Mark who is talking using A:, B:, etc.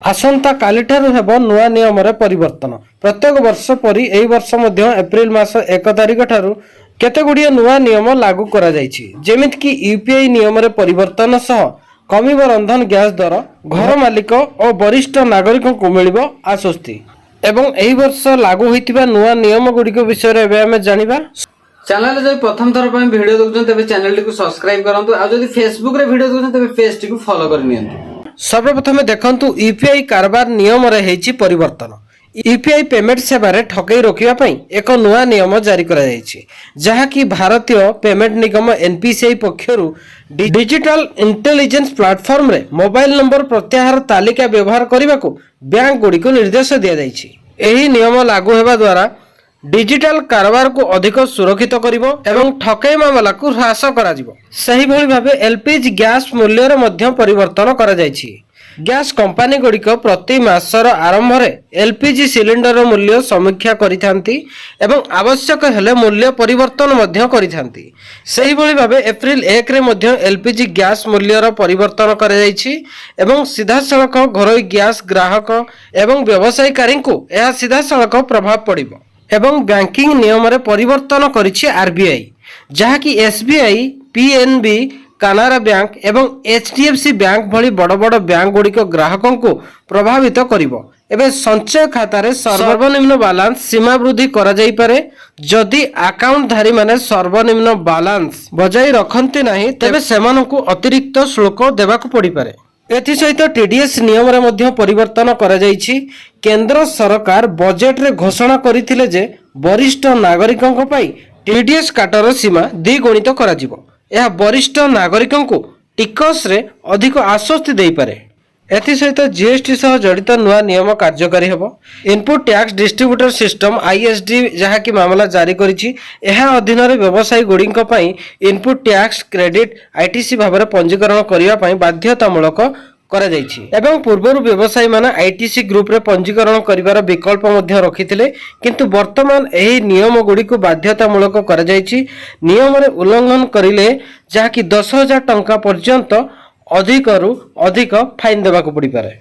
A: आसंता कालिठारु हेब नुआ नियम रे परिवर्तन। प्रत्येक वर्ष परी एई वर्ष मध्य एप्रिल मास 1 तारिख ठारू केते गुडिये नुआ नियम लागू करा जायछि। जेमिति कि यूपीआई नियम रे परिवर्तन सह कमिब रंधन गैस दर, घर मालिक और वरिष्ठ नागरिक को मिलिबो आश्वस्ति। एवं एई वर्ष लागू होइतिबा नुआ नियम गुडिक विषय रे एबे हमें जानिबा।
B: चैनल जो प्रथम थर पर वीडियो देखुछन तबे चैनल को सब्सक्राइब करंतु आ जदि फेसबुक रे वीडियो देखुछन तबे पेज को फॉलो कर नियंतु।
A: सर्वप्रथम देखंतु यूपीआई कारबार नियम रे हेछि परिवर्तन। यूपीआई पेमेंट सेवा रे ठकई रोकिबा पई एक नुआ नियम जारी करा जायछि, जहा कि भारतीय पेमेंट निगम एनपीसीआई पक्षरु डिजिटल इंटेलिजेंस प्लेटफॉर्म रे मोबाइल नंबर प्रत्याहार तालिका व्यवहार करबा को बैंक गुडी को निर्देश दिया जायछि। एही नियम लागू हेबा द्वारा डिजिटल कारबार को अधिक सुरक्षित करिवो एवं ठकई मामला को ह्रास करा जिवो। सही भली भाबे एलपीजी गैस मूल्य रे मध्य परिवर्तन करा जायछि। गैस कंपनी गुड़िक प्रति मासर आरंभ रे एलपीजी सिलिंडर मूल्य समीक्षा करिथांती एवं आवश्यक हेले मूल्य परिवर्तन मध्य करिथांती। सही भली भाबे एप्रिल 1 रे मध्य एलपीजी गैस मूल्य रो परिवर्तन करा जायछि एवं सीधा सड़क घरोई गैस ग्राहक एवं व्यवसायीकारी को यह सीधा सड़क प्रभाव पड़िबो। एवं बैंकिंग नियम रे परिवर्तन करिछि आरबीआई, जहा कि एसबीआई, पीएनबी, कानारा बैंक एवं एचडीएफसी बैंक भली बड़ बड़ बैंक गुड़िक ग्राहकों को प्रभावित करिवो। एबे संचय खाता रे सर्वनिम्न बैलेंस सीमा वृद्धि करा जाई पारे। जदि अकाउंट धारी माने सर्वनिम्न बैलेंस बजाई रखंती नाही तेबे सेमानकु अतिरिक्त शुल्क देबाकु पड़ी पारे। एथि सहित टीडीएस नियम रे मध्य परिवर्तन करा जायछि। केंद्र सरकार बजेट रे घोषणा करिथिले जे वरिष्ठ नागरिकंक पई टीडीएस काटर सीमा द्विगुणित करा जिवो। यह वरिष्ठ नागरिकों को टिकस रे अधिक आश्वस्ति दे पारे। एथि सहित जीएसटी सह जड़ित नुआ नियम कार्यकारी हेबो। Input tax distributor system ISD जहा कि मामला जारी करिछि। एहा अधीन रे व्यवसायी गुडिंक पई इनपुट टैक्स क्रेडिट आईटीसी भाबरे पंजीकरण करिया पई बाध्यतामूलक करा जायछि एवं पूर्वरु व्यवसायी माने आईटीसी ग्रुप रे पंजीकरण करिवार विकल्प मध्य रखिथिले, किंतु वर्तमान एही नियम गुडी को बाध्यतामूलक करा जायछि। नियम रे उल्लंघन करिले जहा कि 10,000 टंका पर्यंत अधिकरु अधिक फाइन देबाकू पड़ी पारे।